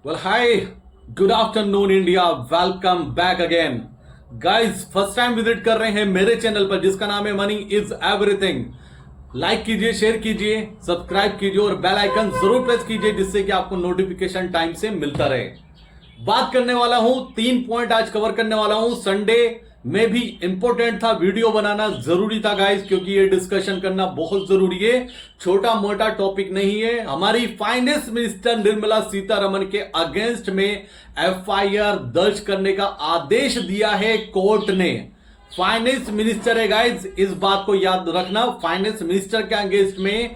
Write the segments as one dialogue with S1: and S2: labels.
S1: Well, hi, good afternoon India, welcome back again. Guys, first time visit कर रहे हैं मेरे चैनल पर जिसका नाम है मनी इज एवरीथिंग. लाइक कीजिए, शेयर कीजिए, सब्सक्राइब कीजिए और बेल आइकन जरूर प्रेस कीजिए जिससे कि आपको नोटिफिकेशन टाइम से मिलता रहे. बात करने वाला हूं, 3 पॉइंट आज कवर करने वाला हूं. संडे में भी इंपॉर्टेंट था, वीडियो बनाना जरूरी था गाइस, क्योंकि ये डिस्कशन करना बहुत जरूरी है. छोटा मोटा टॉपिक नहीं है. हमारी फाइनेंस मिनिस्टर निर्मला सीतारमण के अगेंस्ट में एफआईआर दर्ज करने का आदेश दिया है कोर्ट ने. फाइनेंस मिनिस्टर है गाइस, इस बात को याद रखना. फाइनेंस मिनिस्टर के अगेंस्ट में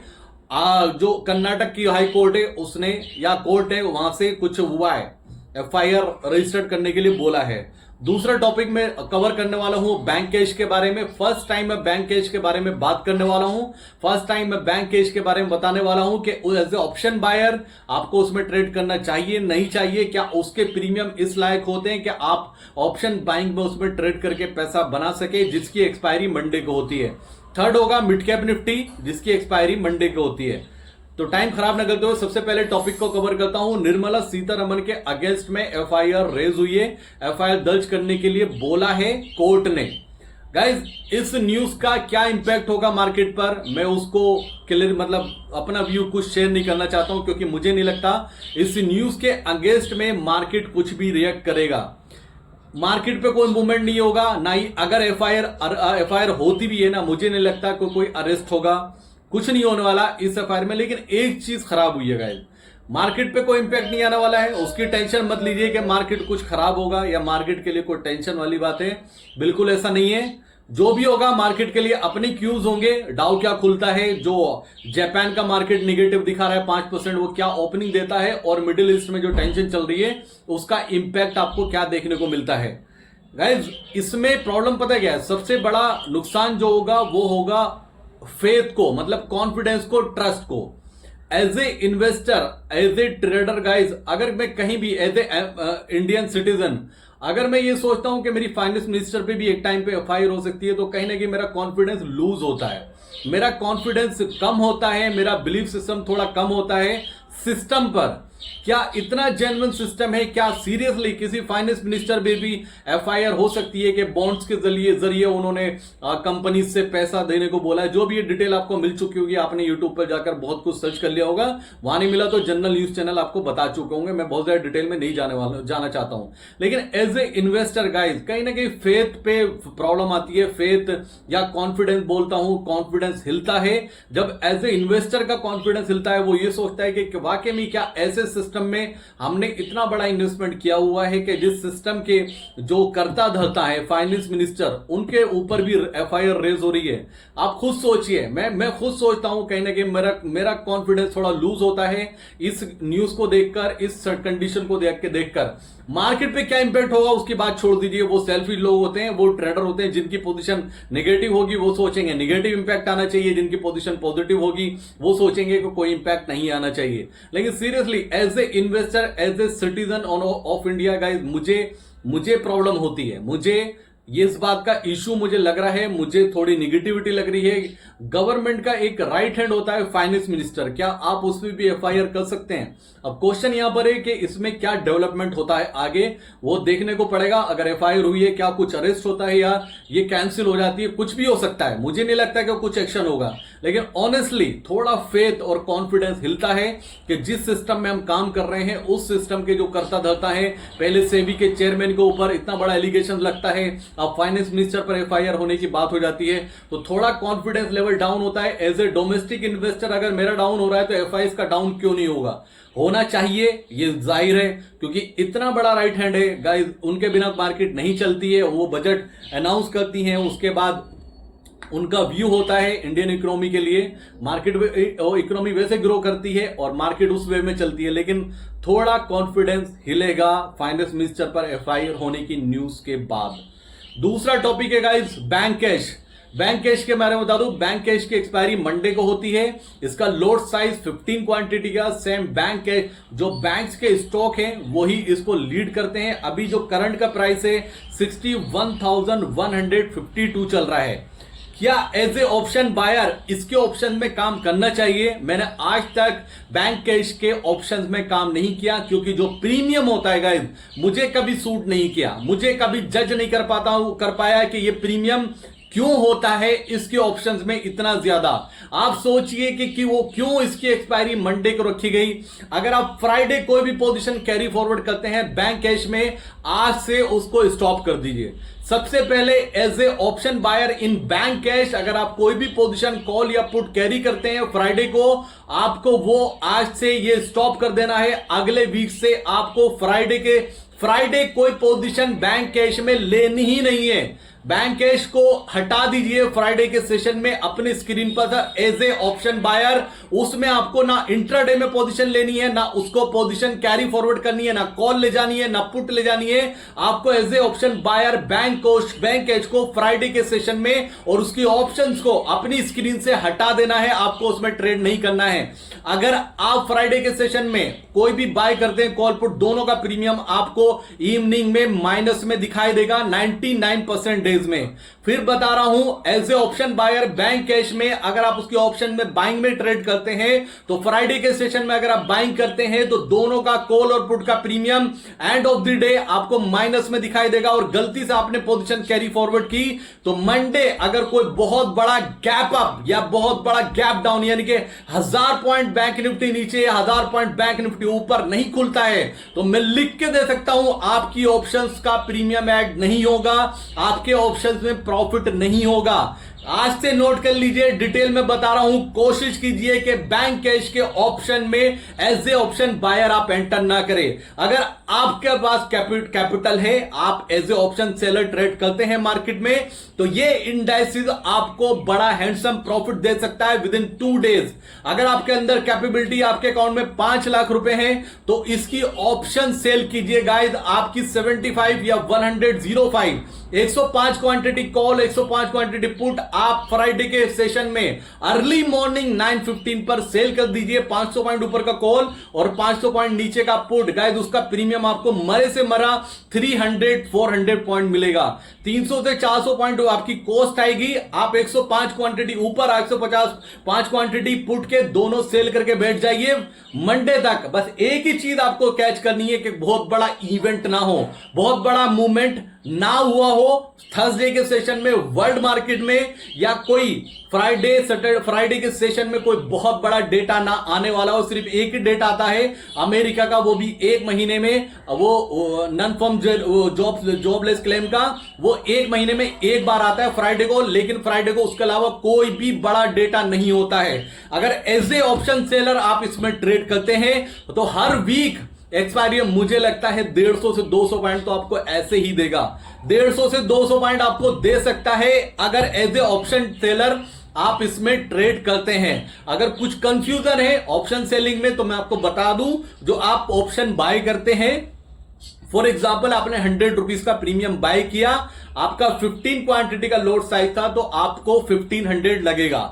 S1: जो कर्नाटक की हाई कोर्ट है उसने या कोर्ट है वहां से कुछ हुआ है, एफआईआर रजिस्टर्ड करने के लिए बोला है. दूसरा टॉपिक में कवर करने वाला हूं बैंक कैश के बारे में. फर्स्ट टाइम मैं बैंक कैश के बारे में बात करने वाला हूं. फर्स्ट टाइम मैं बैंक कैश के बारे में बताने वाला हूं कि एज ए ऑप्शन बायर आपको उसमें ट्रेड करना चाहिए नहीं चाहिए, क्या उसके प्रीमियम इस लायक होते हैं कि आप ऑप्शन बाइंग में उसमें ट्रेड करके पैसा बना सके, जिसकी एक्सपायरी मंडे को होती है. थर्ड होगा मिड कैप निफ्टी, जिसकी एक्सपायरी मंडे को होती है. तो टाइम खराब न करते हुए सबसे पहले टॉपिक को कवर करता हूं. निर्मला सीतारमण के अगेंस्ट में एफआईआर रेज हुई है. एफआईआर दर्ज करने के लिए बोला है कोर्ट ने. गाइस, इस न्यूज का क्या इंपैक्ट होगा मार्केट पर, मैं उसको क्लियर अपना व्यू कुछ शेयर नहीं करना चाहता हूं, क्योंकि मुझे नहीं लगता इस न्यूज के अगेंस्ट में मार्केट कुछ भी रिएक्ट करेगा. मार्केट पे कोई मूवमेंट नहीं होगा, ना ही अगर एफआईआर होती भी है ना, मुझे नहीं लगता कोई अरेस्ट होगा. कुछ नहीं होने वाला इस एफआईआर में. लेकिन एक चीज खराब हुई है गाइस, मार्केट पे कोई इंपैक्ट नहीं आने वाला है. उसकी टेंशन मत लीजिए कि मार्केट कुछ खराब होगा या मार्केट के लिए कोई टेंशन वाली बात है. बिल्कुल ऐसा नहीं है. जो भी होगा मार्केट के लिए अपने क्यूज होंगे. डाउ क्या खुलता है, जो जापान का मार्केट निगेटिव दिखा रहा है 5%, वो क्या ओपनिंग देता है, और मिडिल ईस्ट में जो टेंशन चल रही है उसका इंपैक्ट आपको क्या देखने को मिलता है. गाइज, इसमें प्रॉब्लम पता है क्या है, सबसे बड़ा नुकसान जो होगा वो होगा फेथ को, कॉन्फिडेंस को, ट्रस्ट को. As a investor, as a trader guys, अगर मैं कहीं भी एज ए इंडियन सिटीजन अगर मैं ये सोचता हूं कि मेरी फाइनेंस मिनिस्टर पे भी एक टाइम पे एफआईआर हो सकती है, तो कहीं ना कहीं मेरा कॉन्फिडेंस लूज होता है, मेरा कॉन्फिडेंस कम होता है, मेरा बिलीफ सिस्टम थोड़ा कम होता है सिस्टम पर. क्या इतना जेन्युइन सिस्टम है? क्या सीरियसली किसी फाइनेंस मिनिस्टर पे भी एफआईआर हो सकती है कि बॉन्ड्स के जरिए उन्होंने कंपनी से पैसा देने को बोला है? जो भी ये डिटेल आपको मिल चुकी होगी, आपने यूट्यूब पर जाकर बहुत कुछ सर्च कर लिया होगा. वहां नहीं मिला तो जनरल न्यूज चैनल आपको बता चुके होंगे. मैं बहुत ज्यादा डिटेल में नहीं जाना चाहता हूं. लेकिन एज ए इन्वेस्टर गाइज, कहीं ना कहीं फेथ पे प्रॉब्लम आती है. फेथ या कॉन्फिडेंस बोलता हूं, कॉन्फिडेंस हिलता है. जब एज ए इन्वेस्टर का कॉन्फिडेंस हिलता है, वो ये सोचता है कि वाकई में क्या ऐसे सिस्टम में हमने इतना बड़ा इन्वेस्टमेंट किया हुआ है कि जिस सिस्टम के जो करता धरता है फाइनेंस मिनिस्टर, उनके ऊपर भी एफआईआर रेज हो रही है. आप खुद सोचिए, मैं खुद सोचता हूं कहीं ना कहीं मेरा कॉन्फिडेंस थोड़ा लूज होता है इस न्यूज को देखकर, इस कंडीशन को देखकर. मार्केट पे क्या इंपैक्ट होगा उसकी बात छोड़ दीजिए. वो सेल्फिश लोग होते हैं, वो ट्रेडर होते हैं, जिनकी पोजीशन नेगेटिव होगी वो सोचेंगे नेगेटिव इंपैक्ट आना चाहिए, जिनकी पोजीशन पॉजिटिव होगी वो सोचेंगे कि कोई इंपैक्ट नहीं आना चाहिए. लेकिन seriously as a investor, as a citizen of India guys, मुझे प्रॉब्लम होती है. मुझे ये इस बात का इशू मुझे लग रहा है, मुझे थोड़ी निगेटिविटी लग रही है. गवर्नमेंट का एक राइट हैंड होता है फाइनेंस मिनिस्टर, क्या आप उसमें भी एफआईआर कर सकते हैं? अब क्वेश्चन यहां पर है कि इसमें क्या डेवलपमेंट होता है आगे, वो देखने को पड़ेगा. अगर एफआईआर हुई है, क्या कुछ अरेस्ट होता है या ये कैंसिल हो जाती है, कुछ भी हो सकता है. मुझे नहीं लगता कि कुछ एक्शन होगा. लेकिन ऑनेस्टली थोड़ा फेथ और कॉन्फिडेंस हिलता है कि जिस सिस्टम में हम काम कर रहे हैं उस सिस्टम के जो करता धरता है, पहले सेबी के चेयरमैन के ऊपर इतना बड़ा एलिगेशन लगता है, अब फाइनेंस मिनिस्टर पर एफआईआर होने की बात हो जाती है, तो थोड़ा कॉन्फिडेंस लेवल डाउन होता है. एज ए डोमेस्टिक इन्वेस्टर अगर मेरा डाउन हो रहा है तो एफआईआर का डाउन क्यों नहीं होगा? होना चाहिए, ये जाहिर है, क्योंकि इतना बड़ा राइट हैंड है गाइस, उनके बिना मार्केट नहीं चलती है. वो बजट अनाउंस करती हैं, उसके बाद उनका व्यू होता है इंडियन इकोनॉमी के लिए. मार्केट इकोनॉमी वैसे ग्रो करती है और मार्केट उस वे में चलती है. लेकिन थोड़ा कॉन्फिडेंस हिलेगा फाइनेंस मिनिस्टर पर एफआईआर होने की न्यूज के बाद. दूसरा टॉपिक है guys bank cash. Bank cash के बारे में बता दूं, बैंक कैश की एक्सपायरी मंडे को होती है. इसका लोड साइज 15 क्वांटिटी का. सेम बैंक कैश जो बैंक्स के स्टॉक हैं वही इसको लीड करते हैं. अभी जो करंट का प्राइस है 61,152 चल रहा है. क्या एज ए ऑप्शन बायर इसके ऑप्शन में काम करना चाहिए? मैंने आज तक बैंक कैश के ऑप्शंस में काम नहीं किया, क्योंकि जो प्रीमियम होता है गाइस, मुझे कभी सूट नहीं किया, मुझे कभी जज नहीं कर पाया कि ये प्रीमियम क्यों होता है इसके ऑप्शंस में इतना ज्यादा। आप सोचिए कि वो क्यों इसकी एक्सपायरी मंडे को रखी गई। अगर आप फ्राइडे कोई भी पोजीशन कैरी फॉरवर्ड करते हैं बैंक कैश में, आज से उसको स्टॉप कर दीजिए। सबसे पहले as a option buyer in bank cash अगर आप कोई भी पोजीशन कॉल या पुट कैरी करते हैं फ्राइडे को, आपको वो आज से ये स्टॉप कर देना है। अगले वीक से आपको फ्राइडे कोई पोजीशन बैंक कैश में लेनी ही नहीं है। बैंक कैश को हटा दीजिए फ्राइडे के सेशन में अपनी स्क्रीन पर एज ए ऑप्शन बायर। उसमें आपको ना इंट्राडे में पोजीशन लेनी है, ना उसको पोजीशन कैरी फॉरवर्ड करनी है, ना कॉल ले जानी है, ना पुट ले जानी है। आपको as a option buyer bank cash को फ्राइडे के सेशन में और उसकी ऑप्शंस को अपनी स्क्रीन से हटा देना है। आपको उसमें ट्रेड नहीं करना है। अगर आप फ्राइडे के सेशन में कोई भी बाय करते हैं कॉल पुट, दोनों का प्रीमियम आपको इवनिंग में माइनस में दिखाई देगा 99% में। फिर बता रहा हूं, as a option buyer bank cash में अगर आप उसके ऑप्शन में बाइंग में ट्रेड करते हैं तो फ्राइडे के सेशन में अगर आप बाइंग करते हैं तो दोनों का कॉल और पुट का premium end of the day आपको माइनस में दिखाई देगा। और गलती से आपने पोजीशन कैरी फॉरवर्ड की तो मंडे अगर कोई बहुत बड़ा गैप अप या बहुत बड़ा गैप डाउन, यानी कि 1000 पॉइंट बैंक निफ्टी नीचे, 1000 पॉइंट बैंक निफ्टी ऊपर नहीं खुलता है, तो मैं लिख के दे सकता हूं आपकी ऑप्शंस का प्रीमियम ऐड नहीं होगा, आपके ऑप्शंस में प्रॉफिट नहीं होगा। आज से नोट कर लीजिए, डिटेल में बता रहा हूं। कोशिश कीजिए कि बैंक कैश के ऑप्शन में एज ए ऑप्शन बायर आप एंटर ना करें। अगर आपके पास कैपिटल है, आप as a option seller trade करते हैं मार्केट में, तो ये इंडाइसिस आपको बड़ा हैंडसम प्रॉफिट दे सकता है विद इन 2 डेज। अगर आपके अंदर कैपेबिलिटी, आपके अकाउंट में 5 लाख रुपए हैं, तो इसकी ऑप्शन सेल कीजिए गाइस। आपकी 75 या 105 105 क्वांटिटी कॉल, 105 क्वांटिटी पुट आप फ्राइडे के सेशन में अर्ली मॉर्निंग 9:15 पर सेल कर दीजिए। 500 पॉइंट ऊपर का कॉल और 500 पॉइंट नीचे का पुट, गाइस उसका प्रीमियम आपको मरे से मरा 300-400 पॉइंट मिलेगा। 300 से 400 पॉइंट आपकी कॉस्ट आएगी। आप 105 क्वांटिटी ऊपर, 155 क्वांटिटी पुट के दोनों सेल करके बैठ जाइए मंडे तक। बस एक ही चीज आपको कैच करनी है कि बहुत बड़ा इवेंट ना हो, बहुत बड़ा मूवमेंट ना हुआ हो थर्सडे के सेशन में वर्ल्ड मार्केट में, या कोई फ्राइडे के सेशन में कोई बहुत बड़ा डेटा ना आने वाला हो। सिर्फ एक ही डेटा आता है अमेरिका का, वो भी 1 महीने में, वो नॉन फॉर्म जॉबलेस क्लेम का, वो 1 महीने में एक बार आता है फ्राइडे को। लेकिन फ्राइडे को उसके अलावा कोई भी बड़ा डेटा नहीं होता है। अगर एज ए ऑप्शन सेलर आप इसमें ट्रेड करते हैं तो हर वीक एक्सपायरी मुझे लगता है 150 से 200 पॉइंट तो आपको ऐसे ही देगा। 150 से 200 पॉइंट आपको दे सकता है अगर एज ए ऑप्शन सेलर आप इसमें ट्रेड करते हैं। अगर कुछ कंफ्यूजन है ऑप्शन सेलिंग में तो मैं आपको बता दूं, जो आप ऑप्शन बाय करते हैं, फॉर एग्जाम्पल आपने 100 रुपीज का प्रीमियम बाय किया, आपका 15 क्वांटिटी का लोड साइज था तो आपको 1500 लगेगा।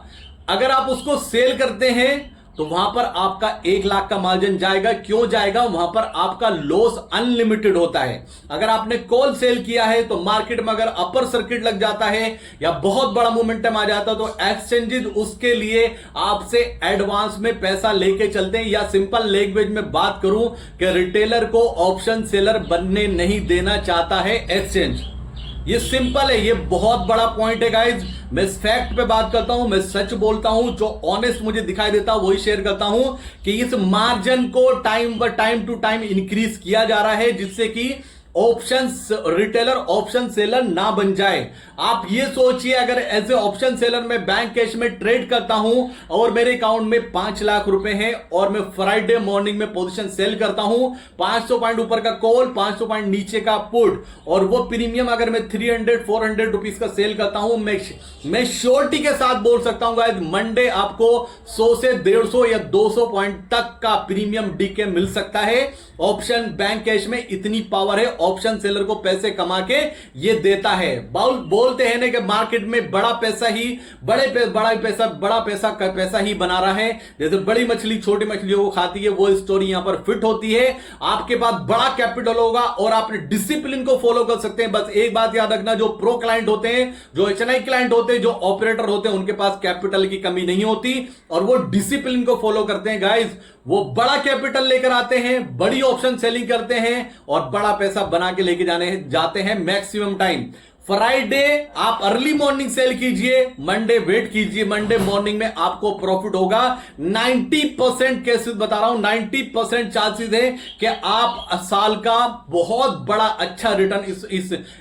S1: अगर आप उसको सेल करते हैं तो वहां पर आपका 1 लाख का मार्जिन जाएगा। क्यों जाएगा? वहां पर आपका लॉस अनलिमिटेड होता है। अगर आपने कॉल सेल किया है तो मार्केट में अगर अपर सर्किट लग जाता है या बहुत बड़ा मोमेंटम आ जाता है तो एक्सचेंजेस उसके लिए आपसे एडवांस में पैसा लेके चलते हैं। या सिंपल लैंग्वेज में बात करूं कि रिटेलर को ऑप्शन सेलर बनने नहीं देना चाहता है एक्सचेंज। ये सिंपल है, ये बहुत बड़ा पॉइंट है गाइज। मैं इस फैक्ट पे बात करता हूं, मैं सच बोलता हूं, जो ऑनेस्ट मुझे दिखाई देता है वही शेयर करता हूं कि इस मार्जिन को टाइम टू टाइम इंक्रीज किया जा रहा है, जिससे कि ऑप्शन रिटेलर ऑप्शन सेलर ना बन जाए। आप ये सोचिए, अगर एज ए ऑप्शन सेलर मैं बैंक कैश में ट्रेड करता हूं और मेरे अकाउंट में 5 लाख रुपए हैं और मैं फ्राइडे मॉर्निंग में पोजीशन सेल करता हूं, 500 पॉइंट ऊपर का कॉल, 500 पॉइंट नीचे का पुट, और वो प्रीमियम अगर मैं 300-400 रुपीज का सेल करता हूं, मैं श्योरिटी के साथ बोल सकता हूं गाइस, मंडे आपको 100 से 150 या 200 पॉइंट तक का प्रीमियम डीके मिल सकता है। ऑप्शन बैंक कैश में इतनी पावर है ऑप्शन सेलर को पैसे कमा के ये देता है। बोलते हैं ना कि मार्केट में बड़ा पैसा ही बना रहा है। जैसे बड़ी मछली छोटी मछलियों को खाती है, वो स्टोरी यहां पर फिट होती है। आपके पास बड़ा कैपिटल होगा और आप डिसिप्लिन को फॉलो कर सकते हैं। बस एक बात याद रखना, जो प्रो क्लाइंट होते हैं, जो एचएनआई क्लाइंट होते हैं, जो ऑपरेटर होते हैं, उनके पास कैपिटल की कमी नहीं होती और वो डिसिप्लिन को फॉलो करते हैं गाइस। वो बड़ा कैपिटल लेकर आते हैं, बड़ी ऑप्शन सेलिंग करते हैं और बड़ा पैसा बना के लेके जाते हैं मैक्सिमम टाइम। फ्राइडे आप अर्ली मॉर्निंग सेल कीजिए, मंडे वेट कीजिए, मंडे मॉर्निंग में आपको प्रॉफिट होगा। 90% केसेस बता रहा हूं, 90% चांसेस है कि आप साल का बहुत बड़ा अच्छा रिटर्न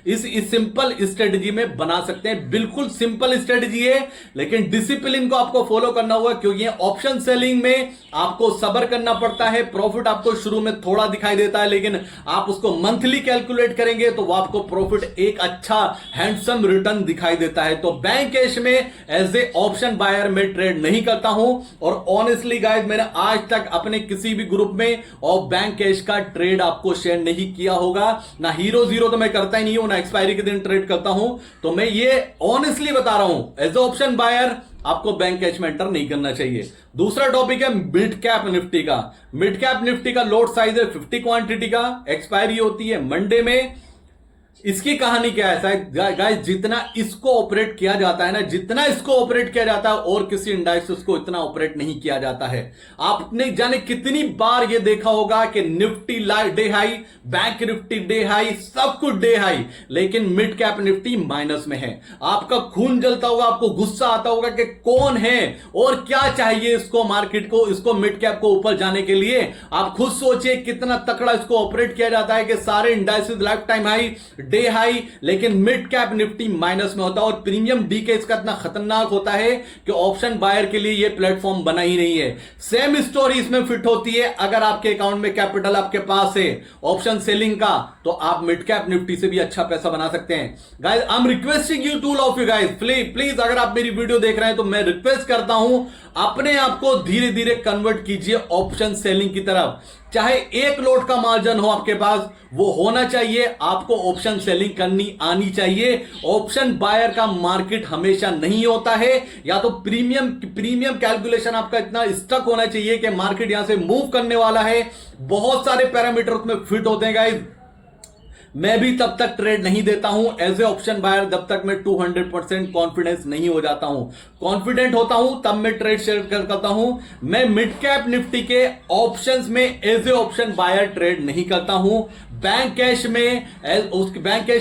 S1: इस सिंपल स्ट्रेटजी में बना सकते हैं। बिल्कुल सिंपल स्ट्रेटजी है, लेकिन डिसिप्लिन को आपको फॉलो करना होगा, क्योंकि ऑप्शन सेलिंग में आपको सब्र करना पड़ता है। प्रॉफिट आपको शुरू में थोड़ा दिखाई देता है, लेकिन आप उसको मंथली कैलकुलेट करेंगे तो वो आपको प्रॉफिट एक अच्छा हैंडसम रिटर्न दिखाई देता है। तो बैंक कैश में एज ए ऑप्शन बायर में ट्रेड नहीं करता हूं और ऑनेस्टली गाइस मैंने आज तक अपने किसी भी ग्रुप में और बैंक कैश का ट्रेड आपको शेयर नहीं किया होगा। ना हीरो जीरो तो मैं करता ही नहीं हूं, ना एक्सपायरी के दिन ट्रेड करता हूं। तो मैं ये ऑनेस्टली बता रहा हूं, एज ए ऑप्शन बायर आपको बैंक कैश में एंटर नहीं करना चाहिए। दूसरा टॉपिक है मिड कैप निफ्टी का। मिड कैप निफ्टी का लोड साइज है 50 क्वांटिटी का, एक्सपायरी होती है मंडे में। इसकी कहानी क्या है गाइस, जितना इसको ऑपरेट किया जाता है ना, जितना इसको ऑपरेट किया जाता है और किसी इंडाइसेस को इतना ऑपरेट नहीं किया जाता है। आपने जाने कितनी बार ये देखा होगा कि Nifty day high, bank Nifty day high, सब कुछ डे हाई, लेकिन मिड कैप निफ्टी माइनस में है। आपका खून जलता होगा, आपको गुस्सा आता होगा कि कौन है और क्या चाहिए इसको, मार्केट को, इसको मिड कैप को ऊपर जाने के लिए। आप खुद सोचिए कितना तकड़ा इसको ऑपरेट किया जाता है कि सारे indices life time high, day high, लेकिन मिड कैप निफ्टी माइनस में होता है। और प्रीमियम डीके इसका इतना खतरनाक होता है कि ऑप्शन बायर के लिए यह प्लेटफॉर्म बना ही नहीं है। सेम स्टोरी इसमें फिट होती है। अगर आपके अकाउंट में कैपिटल आपके पास है ऑप्शन सेलिंग का, तो आप मिड कैप निफ्टी से भी अच्छा पैसा बना सकते हैं। Guys I am requesting you two of you guys, please अगर आप मेरी वीडियो देख रहे हैं तो मैं रिक्वेस्ट करता हूं, अपने आप को धीरे धीरे कन्वर्ट कीजिए ऑप्शन सेलिंग की तरफ। चाहे एक लोट का मार्जिन हो आपके पास, वो होना चाहिए। आपको ऑप्शन सेलिंग करनी आनी चाहिए। ऑप्शन बायर का मार्केट हमेशा नहीं होता है, या तो प्रीमियम कैलकुलेशन आपका इतना स्टक होना चाहिए कि मार्केट यहां से मूव करने वाला है। बहुत सारे पैरामीटर उसमें फिट होते हैं गाइस। मैं भी तब तक ट्रेड नहीं देता हूं एज ए ऑप्शन बायर जब तक मैं 200% कॉन्फिडेंस नहीं हो जाता हूं। कॉन्फिडेंट होता हूं तब मैं ट्रेड शेयर करता हूं। मैं मिड कैप निफ्टी के ऑप्शंस में as a option buyer trade नहीं करता हूं। बैंक कैश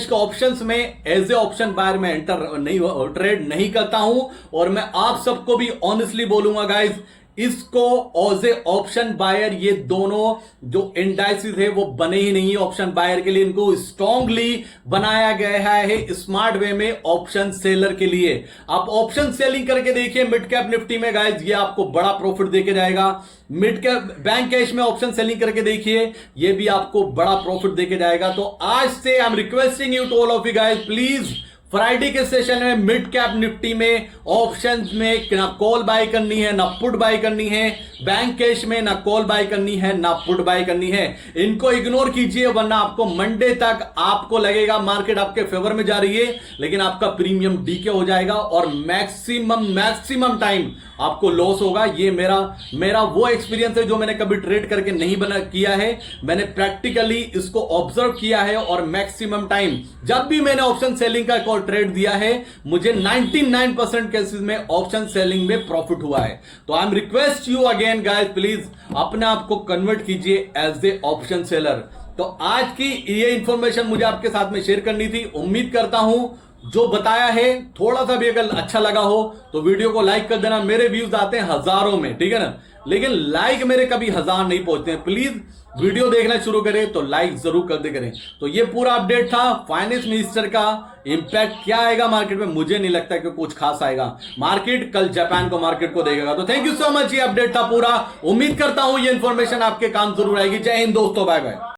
S1: के ऑप्शंस में एज ए ऑप्शन बायर में ट्रेड नहीं करता हूं। और मैं आप सबको भी ऑनेस्टली बोलूंगा गाइज, इसको एज ए ऑप्शन बायर, ये दोनों जो इंडाइसिस है वो बने ही नहीं है ऑप्शन बायर के लिए। इनको स्ट्रांगली बनाया गया है स्मार्ट वे में ऑप्शन सेलर के लिए। आप ऑप्शन सेलिंग करके देखिए मिड कैप निफ्टी में गाइस, ये आपको बड़ा प्रॉफिट देके जाएगा। मिड कैप बैंक कैश में ऑप्शन सेलिंग करके देखिए, ये भी आपको बड़ा प्रॉफिट देके जाएगा। तो आज से I am requesting you to all of you guys, please Friday के सेशन में मिड कैप निफ्टी में ऑप्शंस में ना कॉल बाय करनी है ना पुट बाय करनी है। बैंक कैश में ना कॉल बाय करनी है ना पुट बाय करनी है। इनको इग्नोर कीजिए, वरना आपको मंडे तक आपको लगेगा मार्केट आपके फेवर में जा रही है, लेकिन आपका प्रीमियम डीके हो जाएगा और मैक्सिमम टाइम आपको लॉस होगा। ये मेरा वो एक्सपीरियंस है जो मैंने कभी ट्रेड करके नहीं किया है। मैंने प्रैक्टिकली इसको ऑब्जर्व किया है और मैक्सिमम टाइम जब भी मैंने ऑप्शन सेलिंग का ट्रेड दिया है, मुझे 99% केसेस में ऑप्शन सेलिंग में प्रॉफिट हुआ है। तो I am request you again guys, please अपने आप को कन्वर्ट कीजिए एज ए ऑप्शन सेलर। तो आज की ये इंफॉर्मेशन मुझे आपके साथ में शेयर करनी थी। उम्मीद करता हूं जो बताया है थोड़ा सा भी अगर अच्छा लगा हो तो वीडियो को लाइक कर देना। मेरे व्यूज आते हैं हजारों में, ठीक है ना, लेकिन लाइक मेरे कभी 1000 नहीं पहुंचते हैं। प्लीज वीडियो देखना शुरू करें तो लाइक जरूर कर दे करें। तो ये पूरा अपडेट था। फाइनेंस मिनिस्टर का इंपैक्ट क्या आएगा मार्केट में, मुझे नहीं लगता कि कुछ खास आएगा। मार्केट कल जापान को मार्केट को देखेगा। तो थैंक यू सो मच, ये अपडेट था पूरा। उम्मीद करता हूं ये इंफॉर्मेशन आपके काम जरूर आएगी। जय हिंद दोस्तों, बाय बाय।